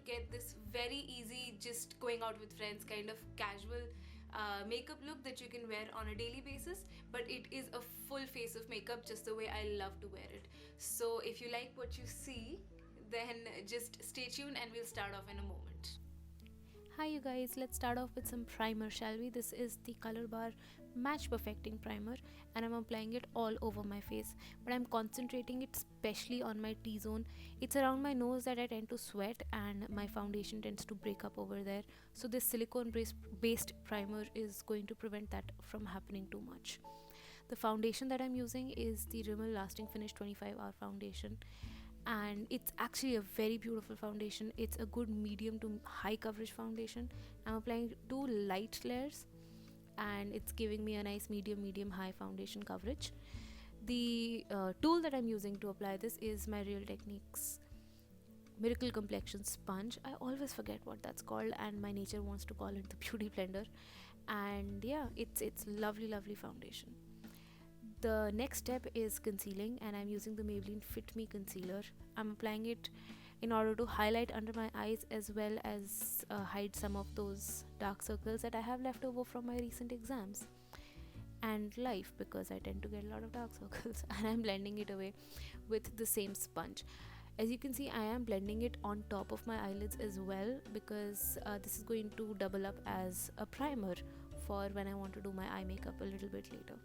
get this very easy, just going out with friends kind of casual makeup look that you can wear on a daily basis, but it is a full face of makeup just the way I love to wear it. So if you like what you see, then just stay tuned and we'll start off in a moment. Hi you guys, let's start off with some primer, shall we? This is the Colorbar Match Perfecting Primer and I'm applying it all over my face, but I'm concentrating it especially on my T-zone. It's around my nose that I tend to sweat and my foundation tends to break up over there. So this silicone based primer is going to prevent that from happening too much. The foundation that I'm using is the Rimmel Lasting Finish 25-hour foundation, and it's actually a very beautiful foundation. It's a good medium to high coverage foundation. I'm applying 2 light layers and it's giving me a nice medium high foundation coverage. The tool that I'm using to apply this is my Real Techniques Miracle Complexion Sponge. I always forget what that's called and my nature wants to call it the beauty blender. And yeah, it's lovely foundation. The next step is concealing and I'm using the Maybelline Fit Me concealer. I'm applying it in order to highlight under my eyes as well as hide some of those dark circles that I have left over from my recent exams and life, because I tend to get a lot of dark circles, and I'm blending it away with the same sponge. As you can see, I am blending it on top of my eyelids as well, because this is going to double up as a primer for when I want to do my eye makeup a little bit later.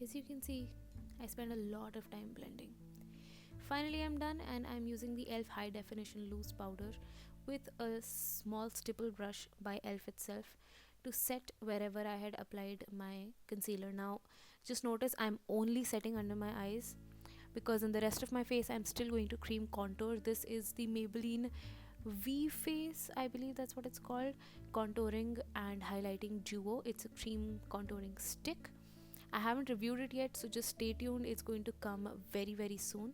As you can see, I spend a lot of time blending. Finally, I'm done and I'm using the e.l.f. High Definition Loose Powder with a small stipple brush by e.l.f. itself to set wherever I had applied my concealer. Now, just notice I'm only setting under my eyes, because in the rest of my face I'm still going to cream contour. This is the Maybelline V Face, I believe that's what it's called, contouring and highlighting duo. It's a cream contouring stick. I haven't reviewed it yet, so just stay tuned. It's going to come very soon.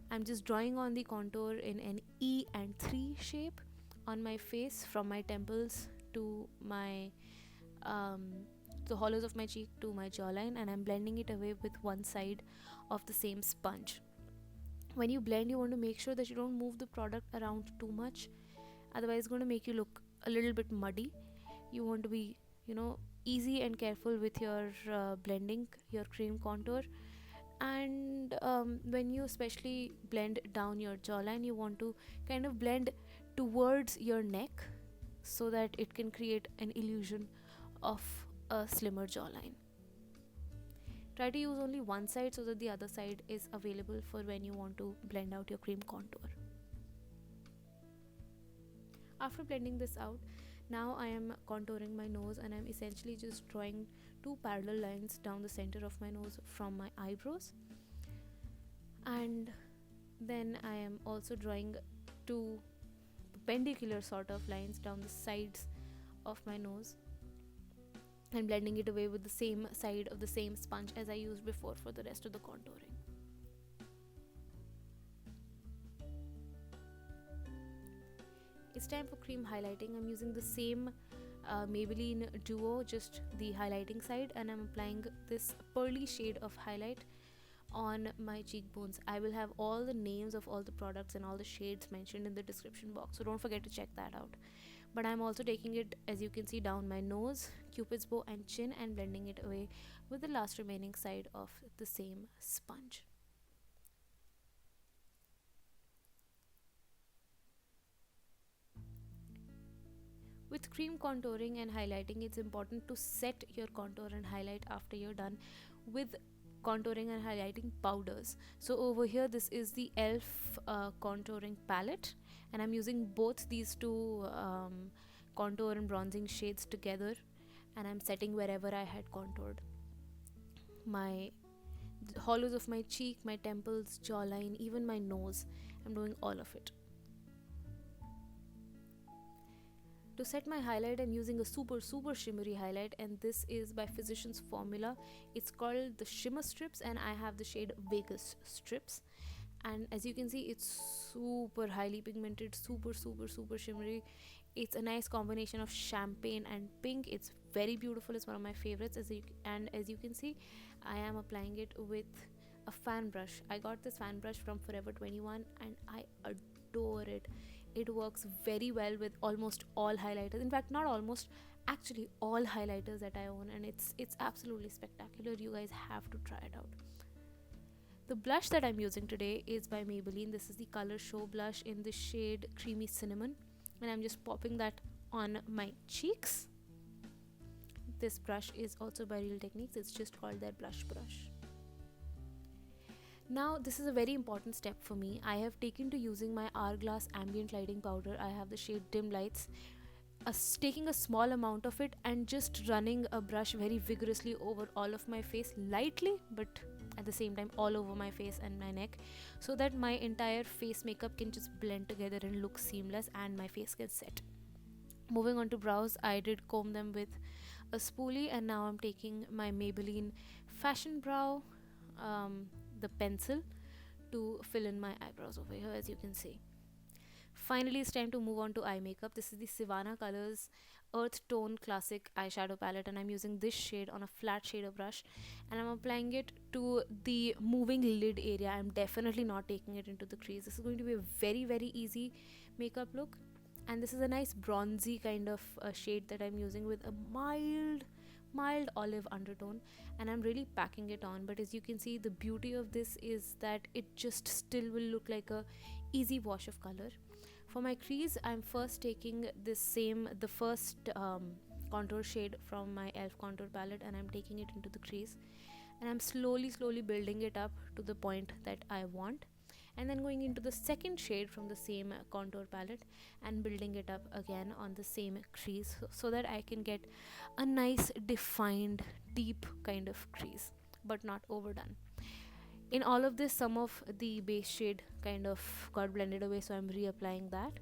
I'm just drawing on the contour in an E and 3 shape on my face, from my temples to my the hollows of my cheek to my jawline, and I'm blending it away with one side of the same sponge. When you blend, you want to make sure that you don't move the product around too much, otherwise it's going to make you look a little bit muddy. You want to be, easy and careful with your blending your cream contour. And when you especially blend down your jawline, you want to kind of blend towards your neck so that it can create an illusion of a slimmer jawline. Try to use only one side so that the other side is available for when you want to blend out your cream contour. After blending this out, now I am contouring my nose, and I'm essentially just drawing 2 parallel lines down the center of my nose from my eyebrows, and then I am also drawing 2 perpendicular sort of lines down the sides of my nose and blending it away with the same side of the same sponge as I used before for the rest of the contouring. It's time for cream highlighting. I'm using the same Maybelline Duo, just the highlighting side, and I'm applying this pearly shade of highlight on my cheekbones. I will have all the names of all the products and all the shades mentioned in the description box, so don't forget to check that out. But I'm also taking it, as you can see, down my nose, cupid's bow and chin, and blending it away with the last remaining side of the same sponge. With cream contouring and highlighting, it's important to set your contour and highlight after you're done with contouring and highlighting powders. So over here, this is the e.l.f. Contouring palette, and I'm using both these two contour and bronzing shades together, and I'm setting wherever I had contoured. My hollows of my cheek, my temples, jawline, even my nose, I'm doing all of it. To set my highlight, I'm using a super shimmery highlight, and this is by Physcians formula. It's called the Shimmer Strips, and I have the shade Vegas Strips. and as you can see, it's super highly pigmented, super shimmery. It's a nice combination of champagne and pink. It's very beautiful. It's one of my favorites. And as you can see, I am applying it with a fan brush. I got this fan brush from Forever 21 and I adore it. It works very well with almost all highlighters. In fact, not almost, actually all highlighters that I own, and it's absolutely spectacular. You guys have to try it out. The blush that I'm using today is by Maybelline. This is the Color Show blush in the shade Creamy Cinnamon, and I'm just popping that on my cheeks. This brush is also by Real Techniques. It's just called their blush brush. Now this is a very important step for me. I have taken to using my Hourglass Ambient Lighting Powder. I have the shade Dim Lights. Taking a small amount of it and just running a brush very vigorously over all of my face, lightly but at the same time all over my face and my neck, so that my entire face makeup can just blend together and look seamless and my face gets set. Moving on to brows, I did comb them with a spoolie, and now I'm taking my Maybelline Fashion Brow, the pencil, to fill in my eyebrows over here, as you can see. Finally, it's time to move on to eye makeup. This is the Sivanna Colors Earthtone Classic Eyeshadow Palette, and I'm using this shade on a flat shader brush, and I'm applying it to the moving lid area. I'm definitely not taking it into the crease. This is going to be a very easy makeup look, and this is a nice bronzy kind of shade that I'm using with a mild olive undertone, and I'm really packing it on. But as you can see, the beauty of this is that it just still will look like a easy wash of color. For my crease, I'm first taking the first contour shade from my e.l.f. contour palette, and I'm taking it into the crease, and I'm slowly building it up to the point that I want, and then going into the second shade from the same contour palette and building it up again on the same crease, so that I can get a nice defined deep kind of crease, but not overdone. In all of this, some of the base shade kind of got blended away, so I'm reapplying that.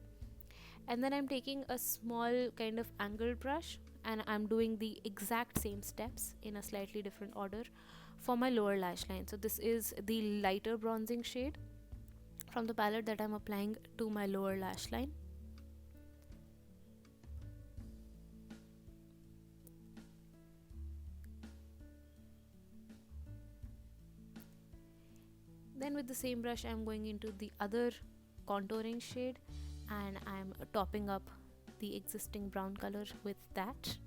And then I'm taking a small kind of angled brush, and I'm doing the exact same steps in a slightly different order for my lower lash line. So this is the lighter bronzing shade from the palette that I'm applying to my lower lash line. Then with the same brush, I'm going into the other contouring shade, and I'm topping up the existing brown color with that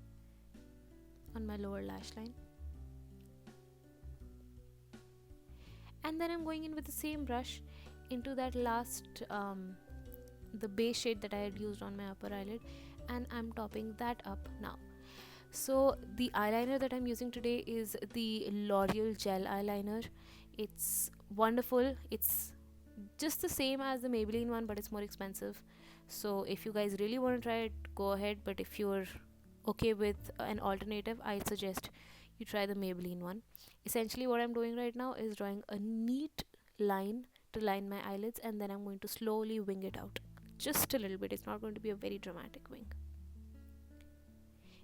on my lower lash line. And then I'm going in with the same brush into that last the base shade that I had used on my upper eyelid, and I'm topping that up now. So the eyeliner that I'm using today is the Loreal gel eyeliner. It's wonderful. It's just the same as the Maybelline one, but it's more expensive. So if you guys really want to try it, go ahead. But if you're okay with an alternative, I'd suggest you try the Maybelline one. Essentially what I'm doing right now is drawing a neat line to line my eyelids, and then I'm going to slowly wing it out just a little bit. It's not going to be a very dramatic wing.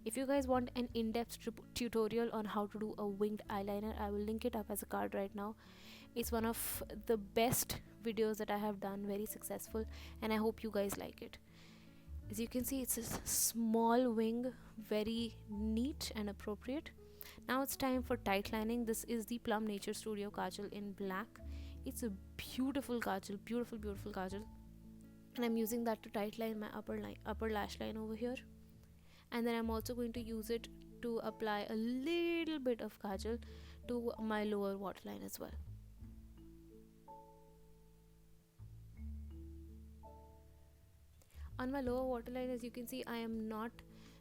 If you guys want an in-depth tutorial on how to do a winged eyeliner, I will link it up as a card right now. It's one of the best videos that I have done, very successful, and I hope you guys like it. As you can see, it's a small wing, very neat and appropriate. Now it's time for tight lining. This is the Plum Nature Studio Kajal in black. It's a beautiful kajal, beautiful kajal, and I'm using that to tight line my upper lash line over here. And then I'm also going to use it to apply a little bit of kajal to my lower waterline as well. On my lower waterline, as you can see, I am not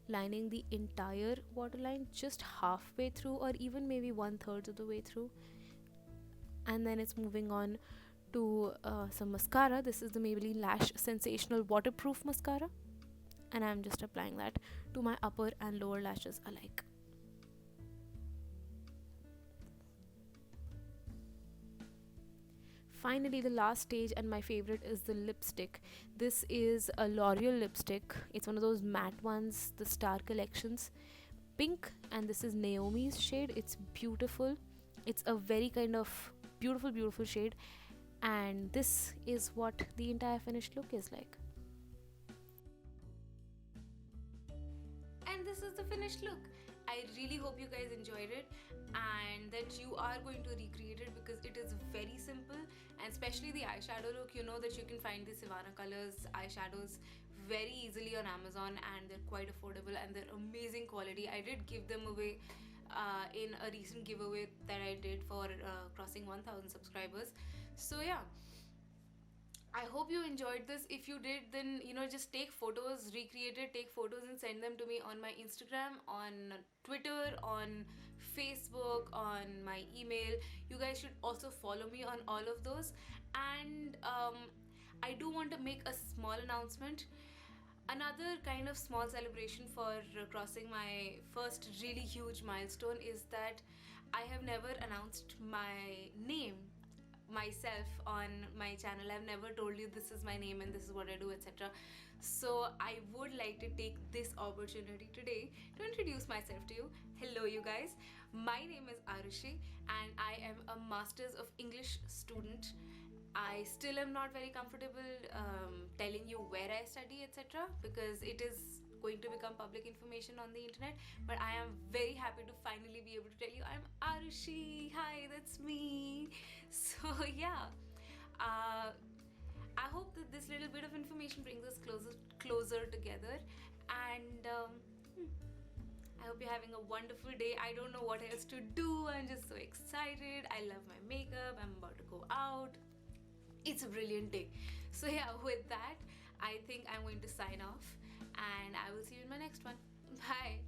lining the entire waterline, just halfway through, or even maybe 1/3 of the way through. And then it's moving on to some mascara. This is the Maybelline Lash Sensational Waterproof Mascara, and I'm just applying that to my upper and lower lashes alike. Finally, the last stage and my favorite is the lipstick. This is a L'Oreal lipstick. It's one of those matte ones, the Star Collections pink, and this is Naomi's shade. It's beautiful. It's a very kind of beautiful shade. and this is what the entire finished look is like. And this is the finished look. I really hope you guys enjoyed it and that you are going to recreate it, because it is very simple. And especially the eyeshadow look, you know that you can find the Sivanna colors eyeshadows very easily on Amazon, and they're quite affordable and they're amazing quality. I did give them away in a recent giveaway that I did for crossing 1000 subscribers. So yeah, I hope you enjoyed this. If you did, then just take photos, recreate it, take photos and send them to me on my Instagram, on Twitter, on Facebook, on my email. You guys should also follow me on all of those. And I do want to make a small announcement. Another kind of small celebration for crossing my first really huge milestone is that I have never announced my name myself on my channel. I've never told you this is my name and this is what I do, etc. So I would like to take this opportunity today to introduce myself to you. Hello you guys, my name is Arushi and I am a Masters of English student. I still am not very comfortable telling you where I study, etc., because it is going to become public information on the internet. But I am very happy to finally be able to tell you I'm Arushi. Hi, that's me. So yeah, I hope that this little bit of information brings us closer together. And I hope you're having a wonderful day. I don't know what else to do. I'm just so excited. I love my makeup. I'm about to go out. It's a brilliant day. So yeah, with that, I think I'm going to sign off and I will see you in my next one. Bye.